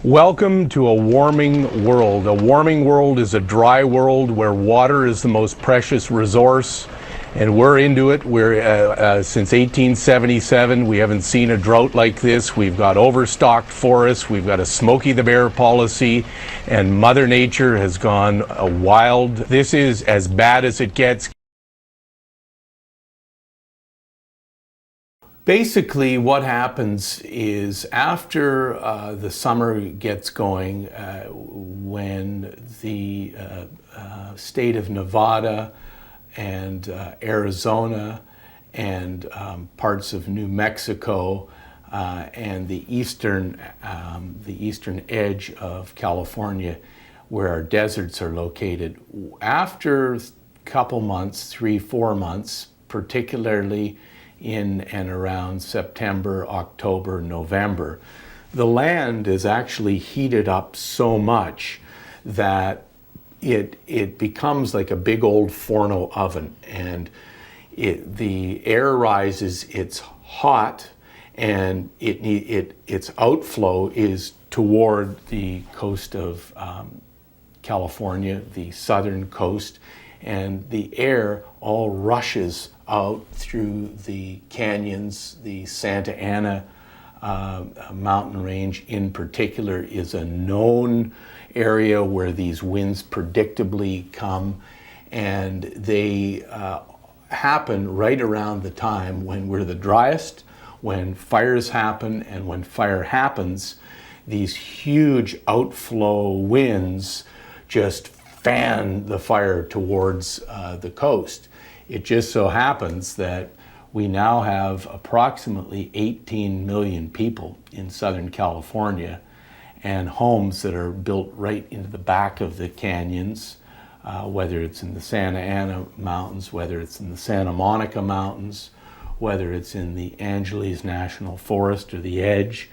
Welcome to a warming world. A warming world is a dry world where water is the most precious resource, and we're into it. Since 1877, we haven't seen a drought like this. We've got overstocked forests, we've got a Smokey the Bear policy, and Mother Nature has gone wild. This is as bad as it gets. Basically, what happens is after the summer gets going, when the state of Nevada and Arizona and parts of New Mexico and the eastern edge of California, where our deserts are located, after a couple months, 3-4 months, particularly in and around September, October, November, the land is actually heated up so much that it becomes like a big old Forno oven, and the air rises, it's hot, and its outflow is toward the coast of California, the southern coast, and the air all rushes out through the canyons. The Santa Ana mountain range in particular is a known area where these winds predictably come, and they happen right around the time when we're the driest, when fires happen, and when fire happens, these huge outflow winds just fan the fire towards the coast. It just so happens that we now have approximately 18 million people in Southern California, and homes that are built right into the back of the canyons, whether it's in the Santa Ana Mountains, whether it's in the Santa Monica Mountains, whether it's in the Angeles National Forest or the Edge.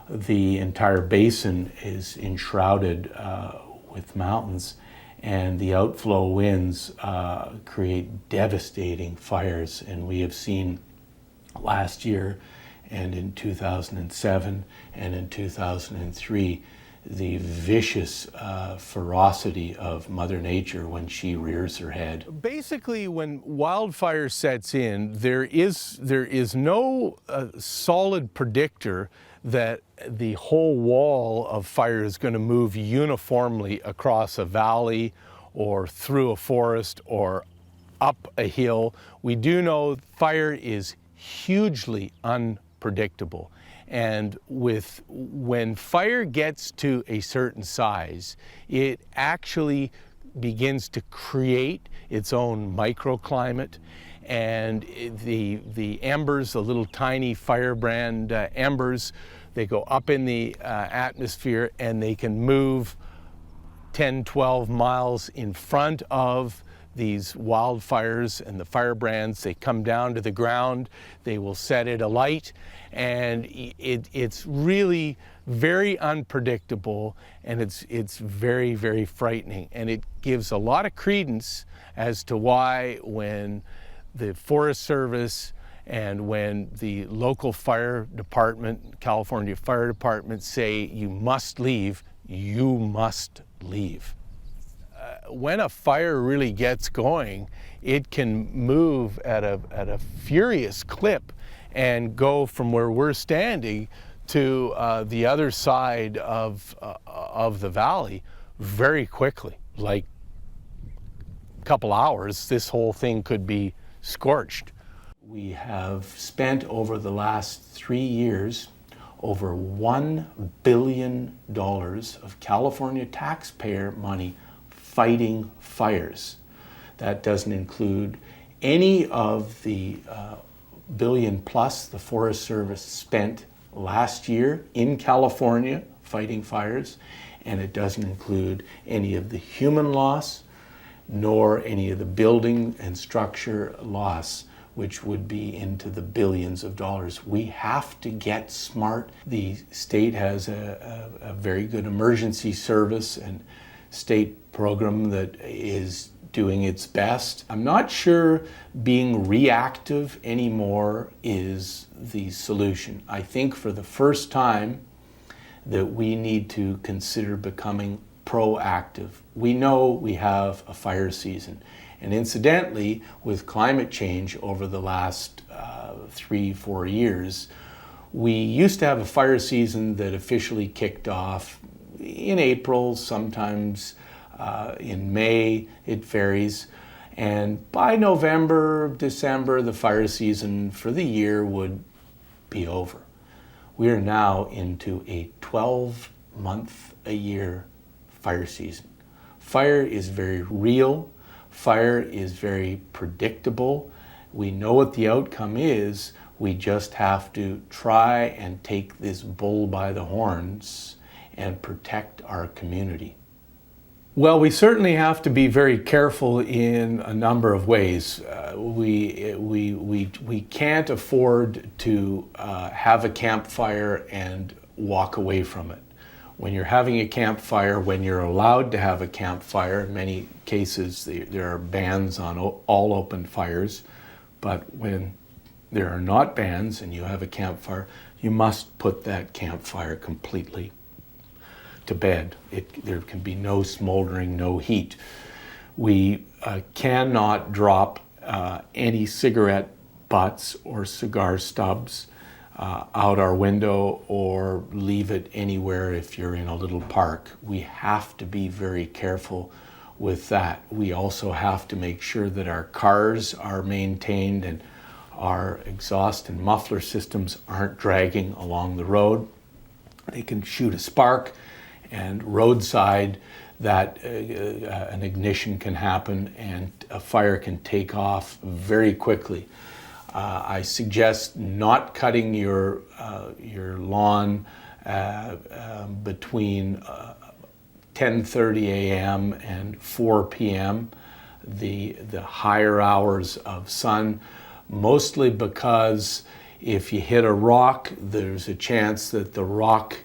The entire basin is enshrouded with mountains, and the outflow winds create devastating fires. And we have seen last year and in 2007 and in 2003 the vicious ferocity of Mother Nature when she rears her head. Basically, when wildfire sets in, there is no solid predictor that the whole wall of fire is going to move uniformly across a valley or through a forest or up a hill. We do know fire is hugely unpredictable. And when fire gets to a certain size, it actually begins to create its own microclimate, and the embers, the little tiny firebrand embers, they go up in the atmosphere, and they can move 10-12 miles in front of these wildfires and the firebrands. They come down to the ground, they will set it alight, and it's really very unpredictable, and it's very, very frightening. And it gives a lot of credence as to why when the Forest Service and when the local fire department, California Fire Department, say you must leave, you must leave. When a fire really gets going, it can move at a furious clip and go from where we're standing to the other side of the valley very quickly. Like a couple hours, this whole thing could be scorched. We have spent over the last 3 years over $1 billion of California taxpayer money fighting fires. That doesn't include any of the billion plus the Forest Service spent last year in California fighting fires, and it doesn't include any of the human loss nor any of the building and structure loss, which would be into the billions of dollars. We have to get smart. The state has a very good emergency service and state program that is doing its best. I'm not sure being reactive anymore is the solution. I think for the first time that we need to consider becoming proactive. We know we have a fire season. And incidentally, with climate change over the last 3-4 years, we used to have a fire season that officially kicked off in April, sometimes in May, it varies. And by November, December, the fire season for the year would be over. We are now into a 12-month-a-year fire season. Fire is very real. Fire is very predictable. We know what the outcome is. We just have to try and take this bull by the horns and protect our community. Well, we certainly have to be very careful in a number of ways. We can't afford to have a campfire and walk away from it. When you're having a campfire, when you're allowed to have a campfire, in many cases there are bans on all open fires, but when there are not bans and you have a campfire, you must put that campfire completely to bed. There can be no smoldering, no heat. We cannot drop any cigarette butts or cigar stubs out our window or leave it anywhere if you're in a little park. We have to be very careful with that. We also have to make sure that our cars are maintained and our exhaust and muffler systems aren't dragging along the road. They can shoot a spark, and roadside that an ignition can happen and a fire can take off very quickly. I suggest not cutting your lawn between 10:30 a.m. and 4 p.m., the higher hours of sun, mostly because if you hit a rock, there's a chance that the rock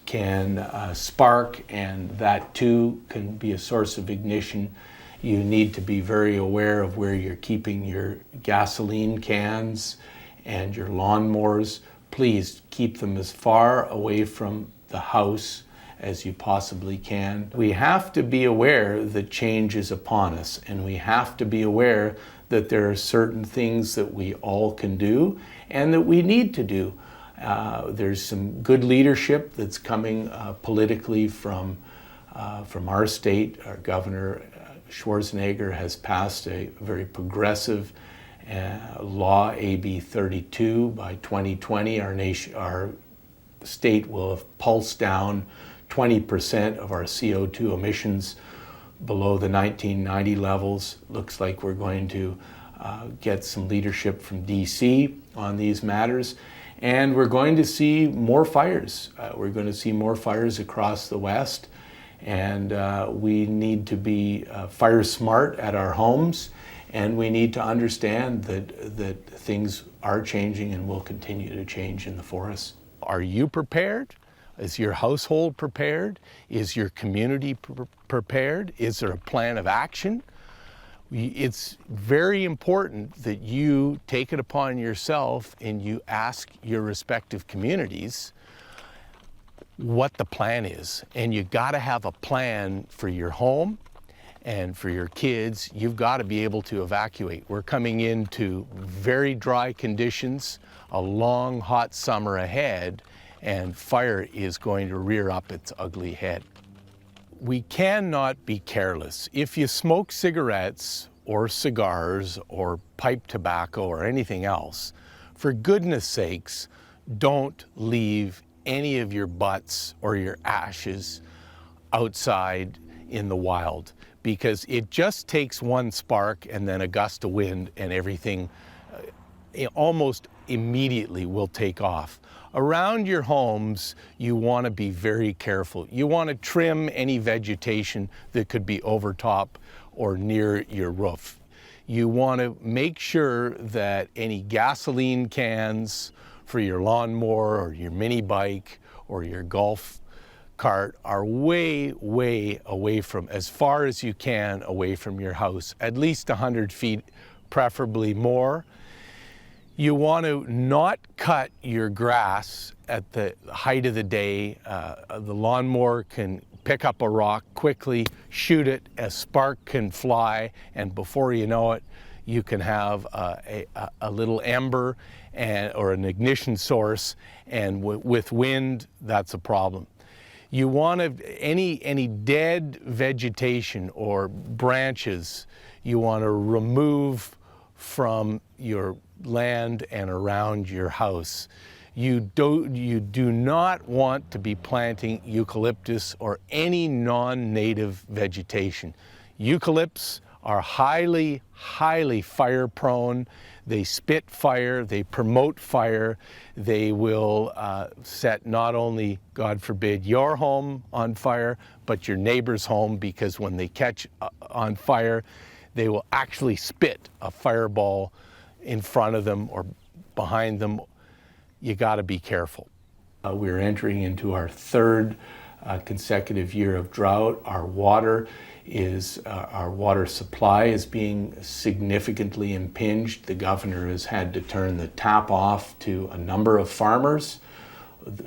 can spark, and that too can be a source of ignition. You need to be very aware of where you're keeping your gasoline cans and your lawnmowers. Please keep them as far away from the house as you possibly can. We have to be aware that change is upon us, and we have to be aware that there are certain things that we all can do and that we need to do. There's some good leadership that's coming politically from our state. Our Governor Schwarzenegger has passed a very progressive law, AB 32. By 2020, our state will have pulsed down 20% of our CO2 emissions below the 1990 levels. Looks like we're going to get some leadership from DC on these matters. And we're going to see more fires. We're going to see more fires across the West. And we need to be fire smart at our homes. And we need to understand that things are changing and will continue to change in the forests. Are you prepared? Is your household prepared? Is your community prepared? Is there a plan of action? It's very important that you take it upon yourself and you ask your respective communities what the plan is. And you got to have a plan for your home and for your kids. You've got to be able to evacuate. We're coming into very dry conditions, a long, hot summer ahead, and fire is going to rear up its ugly head. We cannot be careless. If you smoke cigarettes or cigars or pipe tobacco or anything else, for goodness sakes, don't leave any of your butts or your ashes outside in the wild, because it just takes one spark and then a gust of wind and everything almost immediately will take off. Around your homes, you want to be very careful. You want to trim any vegetation that could be over top or near your roof. You want to make sure that any gasoline cans for your lawnmower or your mini bike or your golf cart are way, way away from, as far as you can, away from your house, at least 100 feet, preferably more. You want to not cut your grass at the height of the day. The lawnmower can pick up a rock quickly, shoot it, a spark can fly, and before you know it, you can have a little ember or an ignition source, and with wind, that's a problem. You want to, any dead vegetation or branches, you want to remove from your land and around your house. You do not want to be planting eucalyptus or any non-native vegetation. Eucalypts are highly fire prone. They spit fire, they promote fire, they will set not only, God forbid, your home on fire, but your neighbor's home, because when they catch on fire, they will actually spit a fireball in front of them or behind them. You got to be careful. We're entering into our third consecutive year of drought. Our water supply is being significantly impinged. The governor has had to turn the tap off to a number of farmers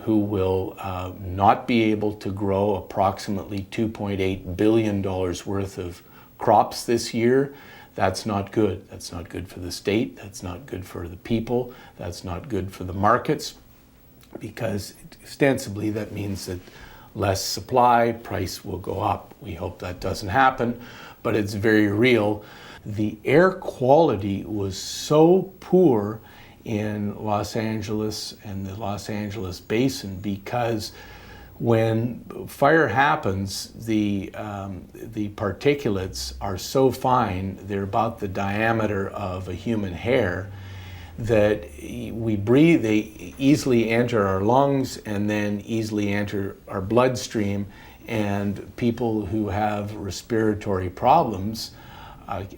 who will not be able to grow approximately $2.8 billion worth of crops this year. That's not good. That's not good for the state. That's not good for the people. That's not good for the markets, because ostensibly that means that less supply, price will go up. We hope that doesn't happen, but it's very real. The air quality was so poor in Los Angeles and the Los Angeles basin because when fire happens, the particulates are so fine, they're about the diameter of a human hair, that we breathe, they easily enter our lungs and then easily enter our bloodstream, and people who have respiratory problems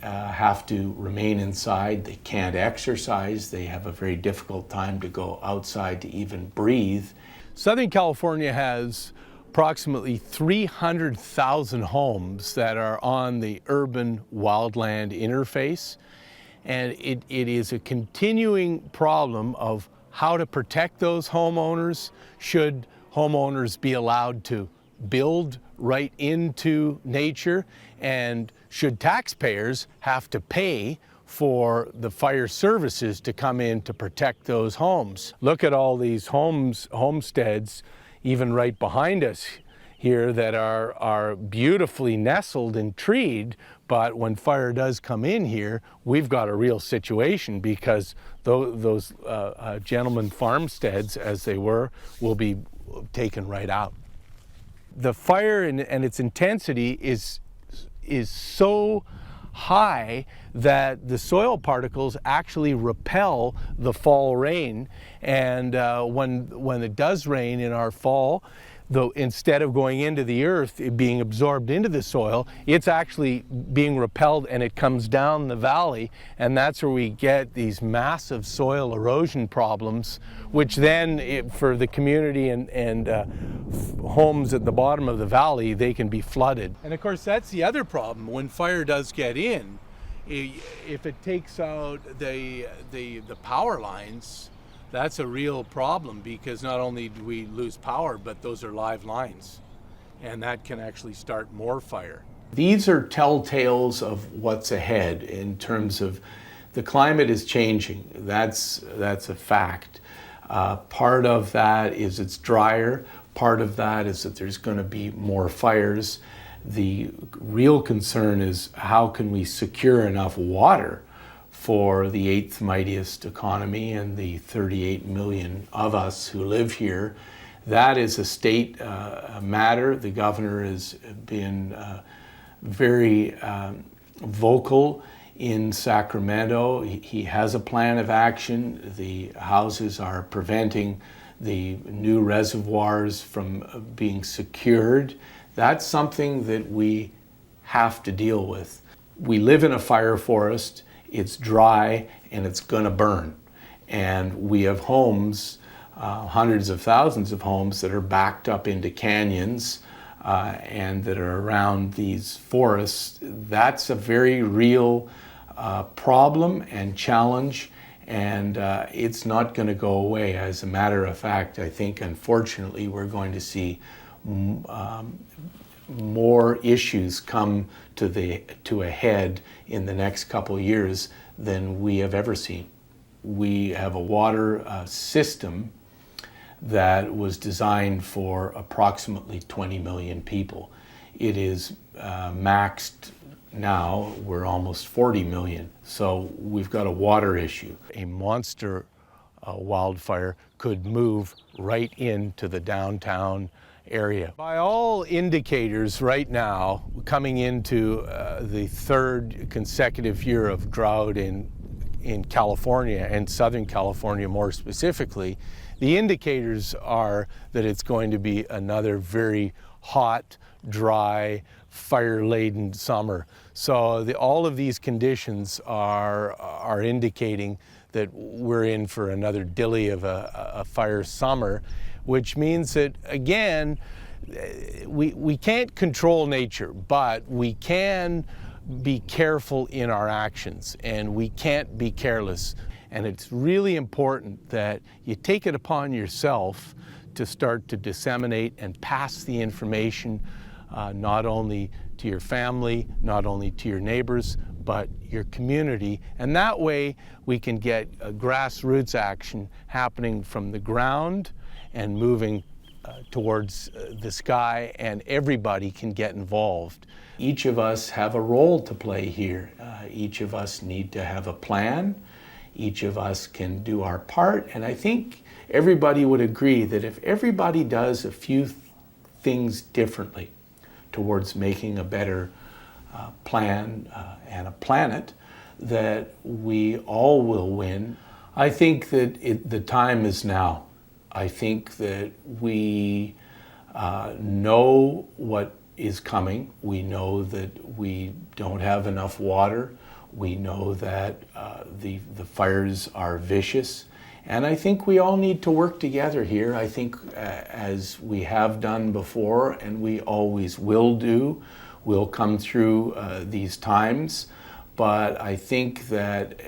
have to remain inside. They can't exercise. They have a very difficult time to go outside to even breathe. Southern California has approximately 300,000 homes that are on the urban wildland interface, and it is a continuing problem of how to protect those homeowners. Should homeowners be allowed to build right into nature, and should taxpayers have to pay for the fire services to come in to protect those homes? Look at all these homesteads, even right behind us here, that are beautifully nestled and treed, but when fire does come in here, we've got a real situation, because those gentlemen farmsteads, as they were, will be taken right out. The fire and its intensity is so high that the soil particles actually repel the fall rain, and when it does rain in our fall, though, instead of going into the earth, it being absorbed into the soil, it's actually being repelled and it comes down the valley, and that's where we get these massive soil erosion problems, which then, for the community and homes at the bottom of the valley, they can be flooded. And of course, that's the other problem. When fire does get in, if it takes out the power lines, that's a real problem, because not only do we lose power, but those are live lines, and that can actually start more fire. These are telltales of what's ahead in terms of the climate is changing. That's a fact. Part of that is it's drier. Part of that is that there's going to be more fires. The real concern is, how can we secure enough water for the eighth mightiest economy and the 38 million of us who live here? That is a state matter. The governor has been very vocal in Sacramento. He has a plan of action. The houses are preventing the new reservoirs from being secured. That's something that we have to deal with. We live in a fire forest. It's dry and it's going to burn. And we have homes, hundreds of thousands of homes, that are backed up into canyons and that are around these forests. That's a very real problem and challenge, And it's not going to go away. As a matter of fact, I think, unfortunately, we're going to see more issues come to a head in the next couple of years than we have ever seen. We have a water system that was designed for approximately 20 million people. It is maxed now, we're almost 40 million. So we've got a water issue. A monster wildfire could move right into the downtown area. By all indicators right now, coming into the third consecutive year of drought in California, and Southern California more specifically, the indicators are that it's going to be another very hot, dry, fire-laden summer. So all of these conditions are indicating that we're in for another dilly of a fire summer, which means that, again, we can't control nature, but we can be careful in our actions, and we can't be careless. And it's really important that you take it upon yourself to start to disseminate and pass the information not only to your family, not only to your neighbors, but your community. And that way we can get a grassroots action happening from the ground and moving towards the sky, and everybody can get involved. Each of us have a role to play here. Each of us need to have a plan. Each of us can do our part. And I think everybody would agree that if everybody does a few things differently towards making a better plan and a planet, that we all will win. I think that the time is now. I think that we know what is coming. We know that we don't have enough water. We know that the fires are vicious. And I think we all need to work together here. I think as we have done before, and we always will do, we'll come through these times. But I think that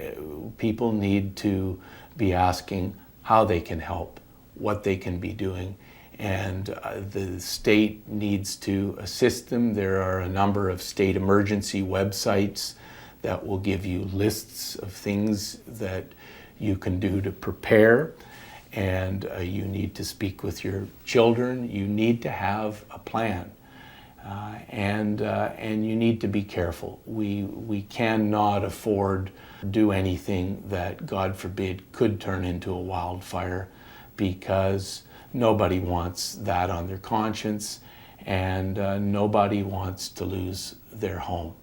people need to be asking how they can help, what they can be doing, and the state needs to assist them. There are a number of state emergency websites that will give you lists of things that you can do to prepare, and you need to speak with your children. You need to have a plan, and you need to be careful. We cannot afford to do anything that, God forbid, could turn into a wildfire, because nobody wants that on their conscience, and nobody wants to lose their home.